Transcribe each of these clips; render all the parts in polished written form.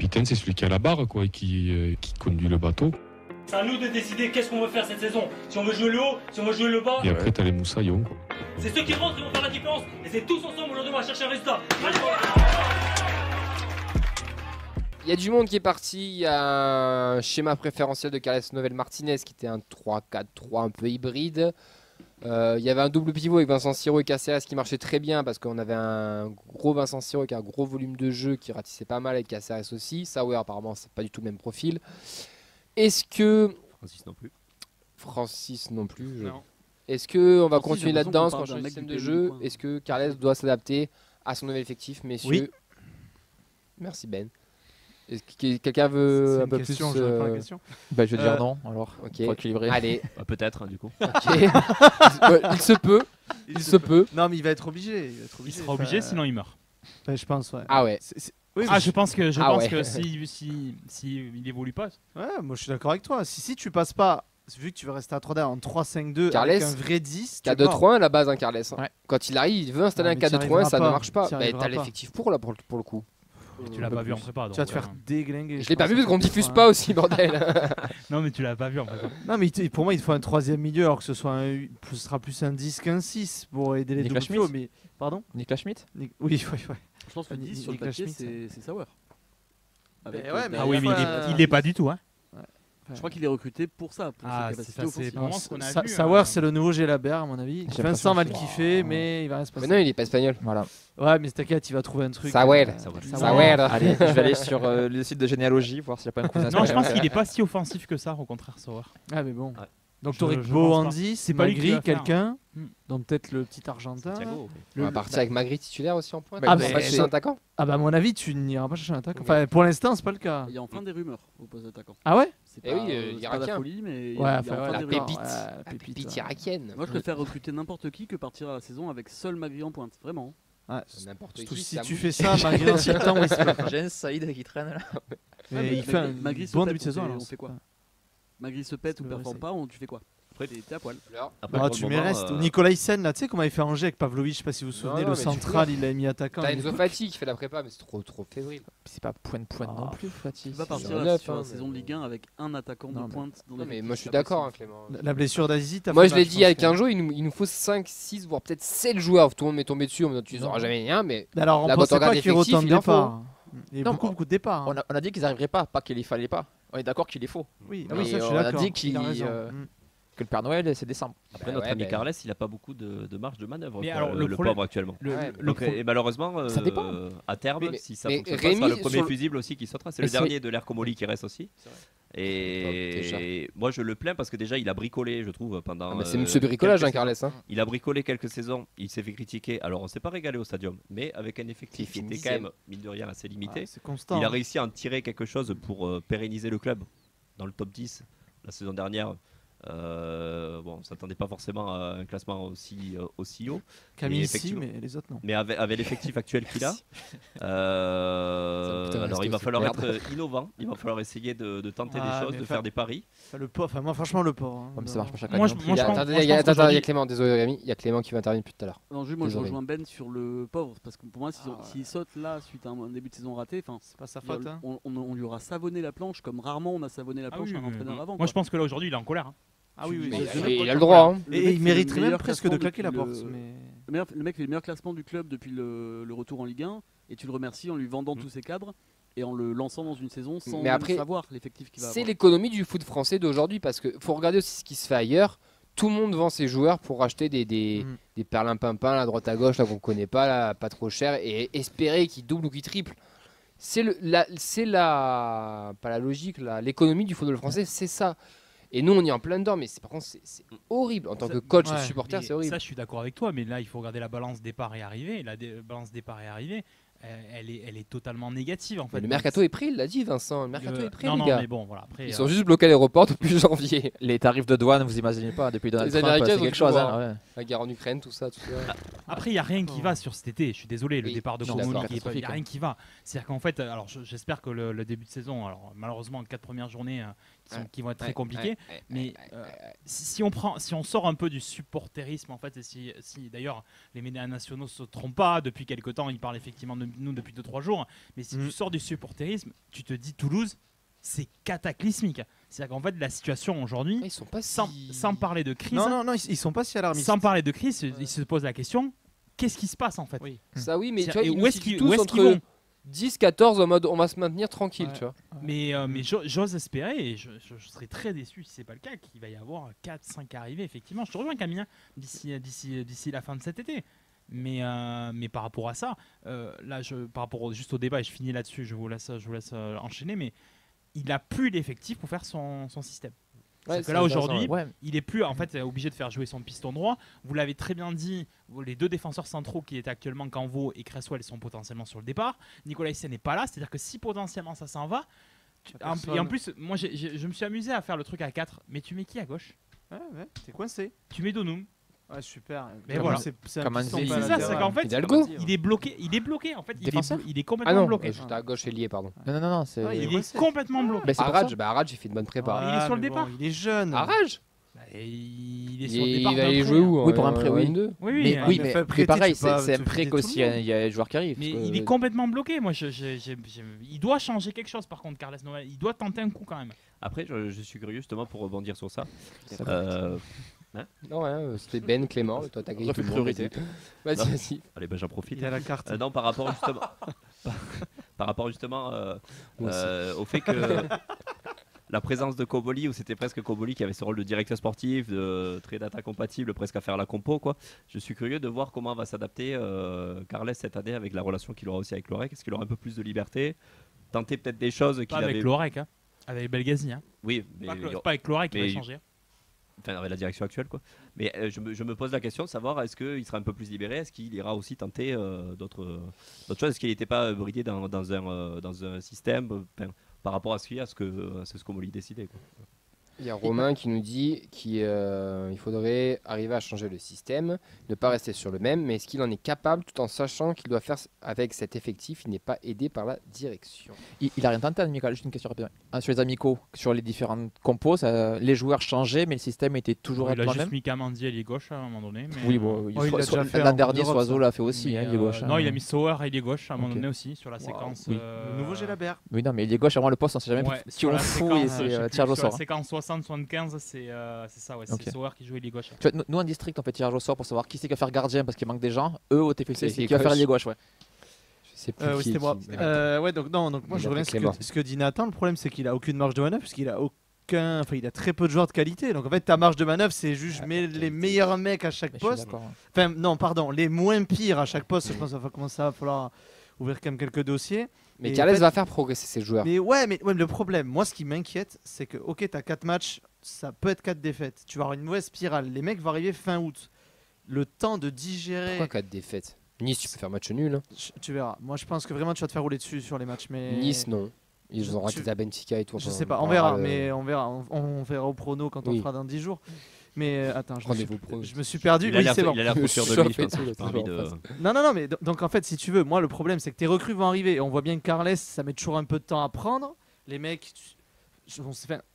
capitaine, c'est celui qui a la barre, quoi, et qui conduit le bateau. C'est à nous de décider qu'est-ce qu'on veut faire cette saison. Si on veut jouer le haut, si on veut jouer le bas. Et après, t'as les moussaillons, quoi. C'est ceux qui rentrent qui vont faire la différence. Et c'est tous ensemble aujourd'hui, on va chercher un résultat. Il y a du monde qui est parti. Il y a un schéma préférentiel de Carles Novel Martinez qui était un 3-4-3 un peu hybride. Il y avait un double pivot avec Vincent Siro et Caceres qui marchait très bien parce qu'on avait un gros Vincent Siro avec un gros volume de jeu qui ratissait pas mal avec Caceres aussi. Sauer apparemment c'est pas du tout le même profil. Est-ce que Francis non plus Non. Est-ce que on va Francis, continuer j'ai l'impression là-dedans qu'on sur un parle d'un mec système du de pays jeu? du coin. Est-ce que Carles doit s'adapter à son nouvel effectif, messieurs? Oui. Merci Ben. Est-ce que quelqu'un veut C'est un une peu question, plus je réponds à la question. Bah, je vais dire non, alors, Ok. pour équilibrer. Allez. Peut-être, du coup. Ok. Ouais, il se peut. Il se peut. Non, mais il va être obligé. Il sera obligé, sinon il meurt. Bah, je pense, ouais. Ah ouais. Oui, Ah, mais je pense que Ah ouais. si il évolue pas. Ouais, moi je suis d'accord avec toi. Si tu passes pas, vu que tu veux rester à 3 derrière en 3-5-2 Carles, avec un vrai 10, tu 4-2-3-1 à la base, hein, Carles. Ouais. Quand il arrive, il veut installer Ah, un mais t'y 4-2-3-1, ça arriveras ne marche pas. t'y Bah, arriveras t'as pas. l'effectif pour, là, pour le coup. Tu l'as pas vu en prépa. tu vas te donc, faire déglinguer. Je l'ai pas vu parce qu'on ne diffuse pas aussi, bordel. Non, mais tu l'as pas vu en prépa. Non, mais pour moi, il te faut un troisième milieu alors que ce sera plus un 10 qu'un 6 pour aider les Nicolas doubles pivots. Schmitt. Mais pardon Niklas Schmidt. Oui, oui. Je pense que le 10 sur le Niklas papier, Schmidt, c'est Sauer. Avec, ouais, mais Ah oui, mais il est pas du tout. Hein. Je crois qu'il est recruté pour ça. Pour Ah, ses c'est capacités ça, c'est offensives. vraiment ce qu'on a vu. Sauer, c'est le nouveau Gelabert à mon avis. J'ai Vincent va le l'impression kiffer, mais il va rien se Mais passer. non, il est pas espagnol. Voilà. Ouais, mais t'inquiète, il va trouver un truc. Sauer. Sauer. Allez, je vais aller sur le site de généalogie, voir s'il n'y a pas un cousin. Non, je pense qu'il est pas si offensif que ça, au contraire, Sauer. Ah, mais bon. Ouais. Donc Je- t'aurais je Beau pense pas. Andy, C'est pas lui qui Magri, va faire. quelqu'un, Hmm. donc peut-être le petit Argentin. Santiago, On va partir avec Magri titulaire aussi en pointe. Ah, On va mais pas chercher c'est- un attaquant. Ah bah à mon avis, tu n'iras pas chercher un attaquant. Enfin, pour l'instant, c'est pas le cas. Il y a enfin des rumeurs au poste d'attaquant. Ah ouais? C'est Eh pas, oui, c'est pas la irakien. folie, mais il y Ouais, a enfin, enfin ouais, des la rumeurs. pépite. Ouais, La pépite irakienne. Moi, je préfère recruter n'importe qui que partir à la saison avec seul Magri en pointe. Vraiment. Ouais. N'importe Surtout qui. si ça tu mouche. fais ça, Magri dans 7 ans, il se peut. J'ai un Saïd qui traîne là. Mais il fait un Magri se bon pète, début de saison on alors. fait quoi? Magri se pète ou que performe c'est. pas, tu fais quoi? Après, t'es à poil. Alors, Après, Ah, pour tu le mets moment, reste. Nicolas Hyssen, là, tu sais comment il fait Angers avec Pavlovic, je sais pas si vous vous souvenez, non, le mais tu central, il l'a mis attaquant. t'as à Enzo l'époque. Fati qui fait la prépa, mais c'est trop fébrile. C'est pas pointe Ah. non plus, Fatih. Tu vas partir c'est là, un neuf, sur la hein, saison de mais- Ligue 1 avec un attaquant Non, de mais- pointe. dans Non, mais l'effectif, moi je suis c'est pas d'accord, hein, possible. Clément. La blessure d'Azizi, t'as Moi fait je l'ai mal, dit avec pense un que- jour, il nous faut 5, 6, voire peut-être 7 joueurs. Tout le monde m'est tombé dessus en me disant tu Non. n'auras jamais rien, mais Mais alors, on Là, quand pensait on regarde pas qu'il y aurait l'effectif, autant de il en faut. départs. Il y a Non, beaucoup de départs. hein. On a dit qu'ils n'arriveraient pas, pas qu'il les fallait pas. On est d'accord qu'il est faux. Oui, Mais oui, ça, je suis on a d'accord. dit qu'il- Il a raison. Que le Père Noël, c'est décembre. Après, Bah notre ouais, ami bah- Carles, il a pas beaucoup de marge de manœuvre. Mais quoi, alors, le le problème- pauvre actuellement. Ouais, Donc, et malheureusement, Ça dépend. à terme, Mais- si ça mais fonctionne pas, Rémi, ce sera le premier sur le- fusible aussi qui sautera. C'est Et le c'est- dernier de l'ère Comoli qui reste aussi. Déjà. Et moi, je le plains parce que déjà, il a bricolé, je trouve, pendant. Ah, mais c'est monsieur bricolage, hein, quelques Carles. Hein. Il a bricolé quelques saisons, il s'est fait critiquer. Alors, on s'est pas régalé au stadium, mais avec un effectif qui était quand même, mine de rien, assez limité. Ah, c'est constant. Il a réussi à en tirer quelque chose pour pérenniser le club dans le top 10 la saison dernière. Bon, on s'attendait pas forcément à un classement aussi haut. Camille, Et si, effectivement- mais les autres, non. Mais avec l'effectif actuel qu'il a, Ça me coûte un alors il va resto, falloir c'est merde. être innovant, il va falloir essayer de tenter Ah, des choses, mais de fa- faire des paris. Enfin, le port, enfin, moi, franchement, le port. hein. Comme ça marche pas chaque Moi, année. je- non plus. moi, je pense- Attendez, moi, je il y a pense qu'aujourd'hui- Clément, désolé Rémi, il y a Clément qui va intervenir depuis tout à l'heure. Non, moi je Désolé. rejoins Ben sur le pauvre, parce que pour moi, s'il saute là suite à un début de saison raté, enfin, C'est pas sa faute. hein. on lui aura savonné la planche comme rarement on a savonné la Ah planche oui, à un entraîneur avant. Moi je pense que là aujourd'hui il est en colère. Hein. Ah oui, oui. Mais c'est- il a le droit. Hein. Et il mériterait même presque de claquer la porte. Mais... Le mec fait le meilleur classement du club depuis le retour en Ligue 1 et tu le remercies en lui vendant tous ses cadres et en le lançant dans une saison sans Mais même après, savoir l'effectif qu'il va C'est avoir. l'économie du foot français d'aujourd'hui parce que faut regarder aussi ce qui se fait ailleurs. Tout le monde vend ses joueurs pour acheter des perlimpinpins à droite à gauche là qu'on connaît pas, là, pas trop cher et espérer qu'ils doublent ou qu'ils triplent. C'est pas la logique, l'économie du football français, c'est ça. Et nous on y est en plein dedans, mais par contre c'est horrible en tant que coach et ouais, supporter, Mais c'est horrible. Ça, je suis d'accord avec toi, mais là, il faut regarder la balance départ et arrivée. La balance départ et arrivée, elle est totalement négative en fait. Mais le mercato est pris, il l'a dit Vincent. Le mercato est pris, non, les non, gars. mais bon, voilà. Après, Ils sont juste bloqués à l'aéroport depuis janvier. Les tarifs de douane, vous imaginez pas, depuis Donald Les Trump, Américains c'est ont quelque du chose. pouvoir. Hein, ouais. La guerre en Ukraine, tout ça. Après, il n'y a rien qui va sur cet été. Je suis désolé, le Oui, départ de je suis d'accord, Comoli, il n'y a rien catastrophique, qui va. C'est-à-dire qu'en fait, alors j'espère que le début de saison, alors malheureusement, 4 premières journées qui vont être très compliquées. Mais si on sort un peu du supporterisme, en fait, et si d'ailleurs les médias nationaux ne se trompent pas, depuis quelque temps, ils parlent effectivement de nous depuis 2-3 jours, mais si tu sors du supporterisme, tu te dis Toulouse, c'est cataclysmique. C'est-à-dire qu'en fait, la situation aujourd'hui, Ils sont pas sans parler de crise, Non, ils sont pas si alarmistes. sans parler de crise, ils se posent la question qu'est-ce qui se passe en fait? Ça oui, mais tu vois, Et ils où nous est-ce situent qu'ils tous qu'ils entre vont? 10-14 en mode on va se maintenir tranquille, tu vois. Mais j'ose espérer, et je serais très déçu si c'est pas le cas, qu'il va y avoir 4-5 arrivées. Effectivement, je te rejoins Camille, d'ici la fin de cet été. Mais par rapport à ça, là, par rapport juste au débat, et je finis là-dessus, je vous laisse enchaîner, mais il a plus l'effectif pour faire son système. Ouais, que là aujourd'hui, Ouais. il est plus en fait obligé de faire jouer son piston droit. Vous l'avez très bien dit, les deux défenseurs centraux qui étaient actuellement Canvo et Cresswell sont potentiellement sur le départ. Nicolas Hyssen n'est pas là, c'est-à-dire que si potentiellement ça s'en va, et en plus, moi je me suis amusé à faire le truc à 4, mais tu mets qui à gauche? Ouais, t'es coincé. Tu mets Donum. Ouais, super. Mais voilà. C'est Comme un piston zé. pas C'est ça, latéral. c'est qu'en fait, Hidalgo. il est bloqué en fait. Défenseur Il est Ah complètement non, bloqué. j'étais à gauche ailier, pardon. Non, c'est. Ouais, Il est coincé. complètement bloqué. Bah, c'est pour ça. Arraj, il fait de bonnes prépas. il est sur le mais départ. bon, il est jeune. Arraj Et il est Il sur le départ va d'un aller prêt, jouer hein. où Oui, pour un prêt, oui. N2 Oui, Mais hein, oui, il mais, fait prêter, pareil, tu peux pas c'est un te prêt filer tout le qu'aussi, il y a des joueurs qui arrivent. Mais parce que- il est complètement bloqué. Moi, il doit changer quelque chose par contre, Carles Noël. Il doit tenter un coup quand même. Après, je suis curieux justement pour rebondir sur ça. Ça Non, c'était Ben, Clément, toi t'as gagné Refus tout de le monde. priorité. Vas-y, Non. vas-y. Allez, ben j'en profite. Il a la carte. Non, par rapport justement, par rapport justement Moi aussi. au fait que la présence de Koboli, où c'était presque Koboli qui avait ce rôle de directeur sportif, de très data compatible, presque à faire la compo, quoi. Je suis curieux de voir comment va s'adapter Carles cette année avec la relation qu'il aura aussi avec Lorec. Est-ce qu'il aura un peu plus de liberté, tenter peut-être des choses qu'il Pas avec avait. Lorec, hein. Avec Belgazi. Hein. Oui, mais Pas avec Lorec qui va mais- changer. enfin, avec la direction actuelle, quoi. Mais je me pose la question de savoir est-ce qu'il sera un peu plus libéré, est-ce qu'il ira aussi tenter d'autres choses, est-ce qu'il n'était pas bridé dans un système par rapport à ce qu'il y a, c'est ce qu'on voulait décider, quoi. Il y a Romain qui nous dit qu'il faudrait arriver à changer le système, ne pas rester sur le même, mais est-ce qu'il en est capable tout en sachant qu'il doit faire avec cet effectif, il n'est pas aidé par la direction. Il a rien tenté, amical. Juste une question rapide. Sur les amicaux, sur les différentes compos, les joueurs changeaient, mais le système était toujours Il a le juste même. mis Kamandi ailier gauche à un moment donné. Mais Oui, bon, il l'a déjà fait l'an en dernier, Europe, Soiseau ça. l'a fait aussi, mais, il est gauche. non, il a mis Sauer ailier gauche à un moment Ok. donné aussi sur la séquence. oui. Le nouveau Gélabert. Oui, non, mais il est gauche, avant le poste, on sait jamais Ouais, qui sur on la fout et séquence, je sais c'est plus, tirage au sur la sort. séquence 60-75, c'est ça, ouais, Ok. c'est Sauer qui joue ailier gauche. Tu vois, nous en district, on fait tirage au sort pour savoir qui c'est qui va faire gardien parce qu'il manque des gens. Eux, au TFC, C'est c'est qui va faire gauche. ailier gauche, ouais. Je sais plus Oui, qui c'était est moi. qui. Ouais, donc moi Il je a reviens pris sur Clément. ce que dit Nathan. Le problème, c'est qu'il a aucune marge de manœuvre puisqu'il a il a très peu de joueurs de qualité. Donc en fait, ta marge de manœuvre, c'est juste les meilleurs mecs à chaque Mais je suis poste. d'accord. Enfin, non, pardon, les moins pires à chaque poste. Je pense qu'il va commencer à falloir ouvrir quand même quelques dossiers. Mais Et Carles en fait- va faire progresser ses joueurs. Mais ouais, mais le problème, moi, ce qui m'inquiète, c'est que, ok, t'as 4 matchs, ça peut être 4 défaites. Tu vas avoir une mauvaise spirale. Les mecs vont arriver fin août. Le temps de digérer. Pourquoi 4 défaites? Nice, tu peux faire match nul. Hein. Tu verras. Moi, je pense que vraiment, tu vas te faire rouler dessus sur les matchs. Mais... Nice, non. Ils ont raté Tu- la Benfica et tout. Je enfin, sais pas, on parlera verra, de- mais on verra. On verra au prono quand on Oui. fera dans 10 jours. Mais attends, Rendez-vous pro. je me suis perdu. Il a Oui, l'air c'est bon. il a l'air trop sûr de Chope lui, je et pense. tout, là, J'ai pas envie toujours en de- face. Non, mais donc en fait, si tu veux, moi le problème c'est que tes recrues vont arriver. Et on voit bien que Carles, ça met toujours un peu de temps à prendre. Les mecs,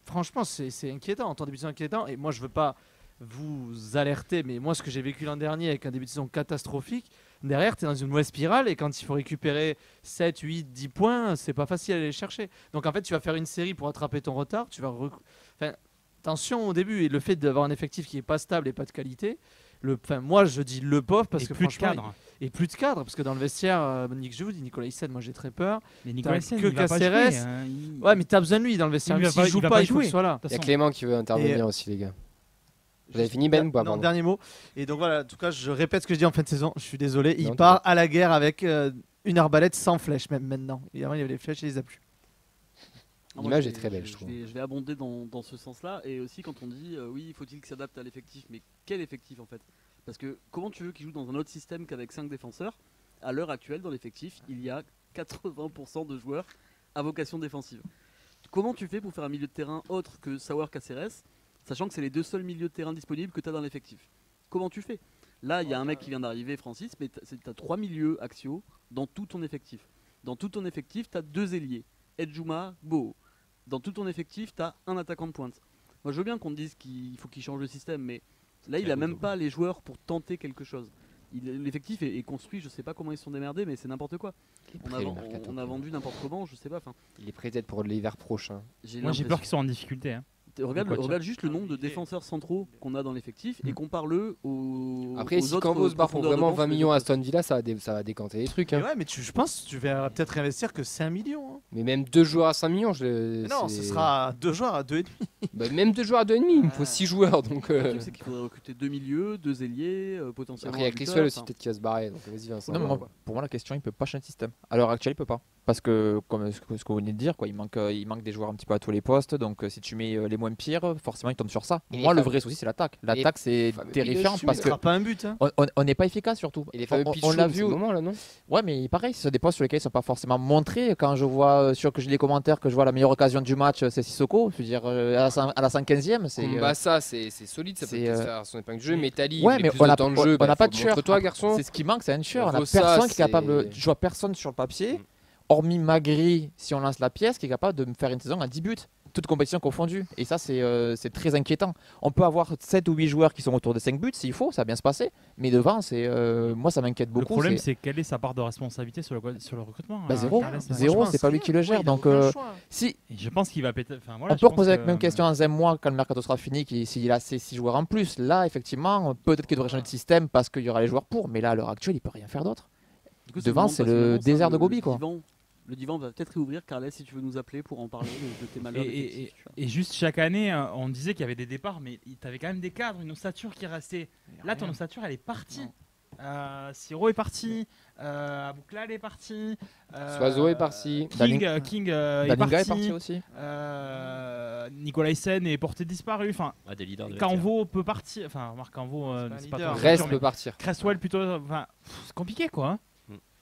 franchement, c'est inquiétant. En temps de début de saison inquiétant. Et moi, je veux pas vous alerter, mais moi, ce que j'ai vécu l'an dernier avec un début de saison catastrophique, derrière, tu es dans une mauvaise spirale. Et quand il faut récupérer 7, 8, 10 points, c'est pas facile à aller les chercher. Donc en fait, tu vas faire une série pour attraper ton retard. Tu vas attention au début. Et le fait d'avoir un effectif qui est pas stable et pas de qualité. Moi, je dis le pauvre parce Et que plus de franchement, cadre. et plus de cadre, parce que dans le vestiaire, je vous dis, Nicolas Hyssen, moi j'ai très peur. Mais Nicolas Hyssen, que il va pas Caceres. jouer, hein, Ouais, mais t'as besoin de lui dans le vestiaire. Il Même va s'il pas- joue il va pas, pas il faut jouer. qu'il soit là. Il y a Clément qui veut intervenir Et- aussi, les gars. Vous avez fini, Ben, ou pas, Non, pardon dernier mot. Et donc voilà, en tout cas, je répète ce que je dis en fin de saison. Je suis désolé. Il Non, part à la guerre avec une arbalète sans flèche, même maintenant. Et avant, il y avait les flèches et il les a plus. Ah, moi, L'image je est vais- très belle, je je trouve. vais abonder dans ce sens-là. Et aussi, quand on dit oui, faut-il qu'il s'adapte à l'effectif, mais quel effectif en fait? Parce que comment tu veux qu'il joue dans un autre système qu'avec 5 défenseurs? À l'heure actuelle, dans l'effectif, il y a 80% de joueurs à vocation défensive. Comment tu fais pour faire un milieu de terrain autre que Sauer Caceres, sachant que c'est les deux seuls milieux de terrain disponibles que tu as dans l'effectif? Comment tu fais? Là, il y a un mec qui vient d'arriver, Francis, mais tu as 3 milieux axiaux dans tout ton effectif. Dans tout ton effectif, tu as 2 ailiers, Edjouma, Boho. Dans tout ton effectif, tu as un attaquant de pointe. Moi, je veux bien qu'on te dise qu'il faut qu'il change le système, mais là, il a même pas les joueurs pour tenter quelque chose. L'effectif est construit, je sais pas comment ils se sont démerdés, mais c'est n'importe quoi. On a vendu n'importe comment, je sais pas. Il est prêt peut-être pour l'hiver prochain. Moi j'ai peur qu'ils soient en difficulté. Hein. Regarde juste le nombre de défenseurs centraux qu'on a dans l'effectif et compare-le aux. Après, si Cambo se barre pour vraiment 20 millions à Aston Villa, ça va décanter les trucs. Hein. Ouais, mais je pense que tu vas peut-être réinvestir que 5 millions. Hein. Mais même 2 joueurs à 5 millions, non, ce sera 2 joueurs à 2,5. Bah, même 2 joueurs à 2,5, il me faut 6 joueurs. Donc, Le truc, c'est qu'il faudrait recruter 2 milieux, 2 ailiers, potentiellement. Après, il y a Criswell aussi, peut-être qui va se barrer. Donc vas-y, Vincent. Non, pour moi, la question, il peut pas changer de système. À l'heure actuelle, il peut pas. Parce que, comme ce que vous venez de dire, quoi, il manque des joueurs un petit peu à tous les postes. Donc, si tu mets les moins pires, forcément, il tombe sur ça. Et moi, le vrai souci, c'est l'attaque. L'attaque, c'est terrifiant parce que. Pas un but. Hein. On n'est pas efficace, surtout. Et les fameux on l'a vu. moment là, non? Ouais, mais pareil, c'est des postes sur lesquels ils sont pas forcément montrés. Quand je vois, que j'ai les commentaires, que je vois la meilleure occasion du match, c'est Sissoko. Je veux dire, à la 115e, c'est. Bah, ça, c'est solide. Ça peut peut-être faire son épingle de jeu. Mais Tali, ouais, mais on n'a pas de tueur. Toi, garçon. C'est ce qui manque, c'est un tueur. On a personne qui est capable. Je vois personne sur le papier. Hormis Magri, si on lance la pièce, qui est capable de me faire une saison à 10 buts, toute compétition confondue. Et ça, c'est très inquiétant. On peut avoir 7 ou 8 joueurs qui sont autour de 5 buts, s'il faut, ça va bien se passer. Mais devant, moi, ça m'inquiète beaucoup. Le problème, c'est quelle est sa part de responsabilité sur le recrutement. Bah, zéro, c'est pas lui qui le gère. Donc, si. Et je pense qu'il va péter. Enfin, voilà, on peut reposer la même question dans un mois quand le mercato sera fini, s'il a ces 6 joueurs en plus. Là, effectivement, peut-être qu'il devrait changer de système parce qu'il y aura les joueurs pour. Mais là, à l'heure actuelle, il peut rien faire d'autre. Devant, c'est le désert de Gobi, quoi. Le divan va peut-être réouvrir, Carles, si tu veux nous appeler pour en parler de tes malheurs. Et juste chaque année, on disait qu'il y avait des départs, mais tu avais quand même des cadres, une ossature qui restait. Là, ton ossature, elle est partie. Siro est parti, Abouklal est parti, Soiseau est parti, King est parti aussi. Nicolas Hyssen est porté disparu. Enfin, Canvo peut partir. Enfin, Marc Canvo, c'est pas Reste peut partir. Cresswell plutôt. Enfin, c'est compliqué quoi. Hein,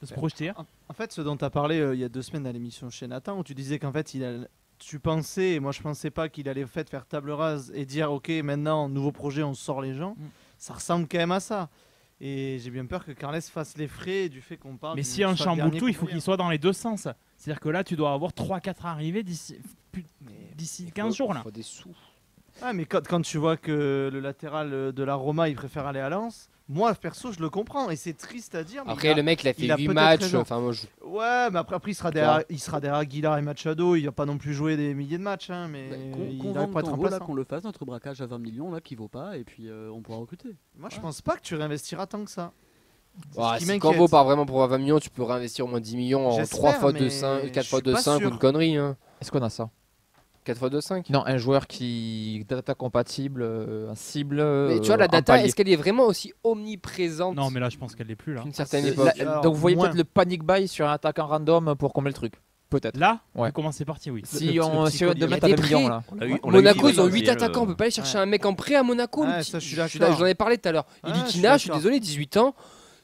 de se projeter. En fait, ce dont tu as parlé il y a 2 semaines à l'émission chez Nathan, où tu disais qu'en fait, tu pensais, et moi je pensais pas qu'il allait faire table rase et dire ok, maintenant, nouveau projet, on sort les gens. Ça ressemble quand même à ça. Et j'ai bien peur que Carles fasse les frais du fait qu'on parle. Mais si on chamboule tout, il faut qu'il soit dans les 2 sens. C'est-à-dire que là, tu dois avoir 3-4 arrivées d'ici 15 jours. Là. Il faut des sous. Ah, mais quand tu vois que le latéral de la Roma, il préfère aller à Lens, moi perso, je le comprends. Et c'est triste à dire. Après, le mec, il a fait 8 matchs. Enfin, moi, ouais, mais après il sera derrière Aguilar et Machado. Il va pas non plus jouer des milliers de matchs. Hein, mais il va pas être remplaçant. Qu'on le fasse, notre braquage à 20 millions là, qui vaut pas. Et puis on pourra recruter. Moi, je pense pas que tu réinvestiras tant que ça. Si Canvo part vraiment pour 20 millions, tu peux réinvestir au moins 10 millions en 3 fois 2, 5, 4 fois 2, 5 ou une connerie. Hein. Est-ce qu'on a ça? 4 fois 2, 5 Non, un joueur qui data compatible, un cible. Mais tu vois, la data, est-ce qu'elle est vraiment aussi omniprésente? Non, mais là, je pense qu'elle l'est plus. Là. Une certaine époque. Donc, vous voyez peut-être le panic buy sur un attaquant random pour combler le truc. Peut-être. Là, comment c'est parti, oui. Si on de mettre à 2 millions là. Monaco, ils ont 8 attaquants. On peut pas aller chercher un mec en prêt à Monaco. Ça, je suis d'accord. J'en ai parlé tout à l'heure. Ilikina, je suis désolé, 18 ans.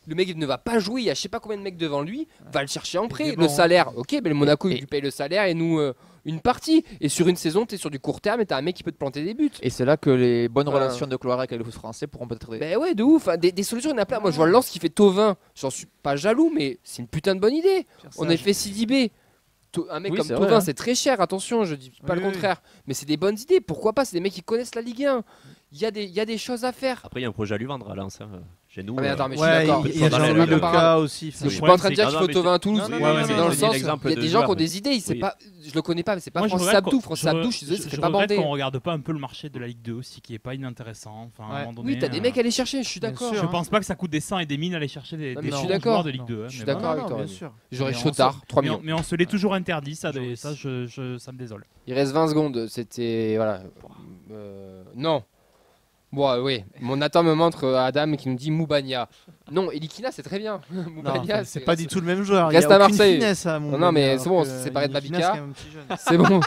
Le mec ne va pas jouer, il y a je sais pas combien de mecs devant lui, va le chercher en prêt. Le salaire, ok, mais le Monaco il lui paye le salaire et nous une partie. Et sur une saison, tu es sur du court terme et tu as un mec qui peut te planter des buts. Et c'est là que les bonnes relations de Cloarec avec le foot français pourront peut-être aider. Ben ouais, de ouf. Des solutions, il y en a plein. Moi je vois Lens qui fait Thauvin, j'en suis pas jaloux, mais c'est une putain de bonne idée. On a fait Sidibé. Un mec comme Thauvin, c'est très cher, attention, je dis pas le contraire. Mais c'est des bonnes idées, pourquoi pas? C'est des mecs qui connaissent la Ligue 1. Il y a des choses à faire. Après, il y a un projet à lui vendre à Lens. Chez nous. Ah mais attends, mais je suis d'accord. Il y a Jean-Louis Leca aussi. Je suis pas en train de dire qu'il faut Thauvin à Toulouse. mais c'est dans le sens, il y a des gens qui ont des idées. Oui. Je le connais pas, mais c'est pas France Sabdou. France Sabdou, je suis désolé, ça fait pas bander. qu'on regarde pas un peu le marché de la Ligue 2 aussi, qui est pas inintéressant. Enfin, à un moment donné, oui, t'as des mecs à aller chercher, je suis d'accord. Je pense pas que ça coûte des 100 et des mines à aller chercher des joueurs de Ligue 2. Je suis d'accord avec toi. J'aurais chaud Chotard, 3 millions. Mais on se l'est toujours interdit, ça me désole. Il reste 20 secondes, c'était. Voilà. Non. Bon, oui, mon Nathan me montre Adam qui nous dit Moubania. Non, Ilikina c'est très bien. Moubania, c'est pas du tout le même joueur. Reste à Marseille. Finesse, non, mais c'est bon, on s'est séparé de Babica. C'est bon.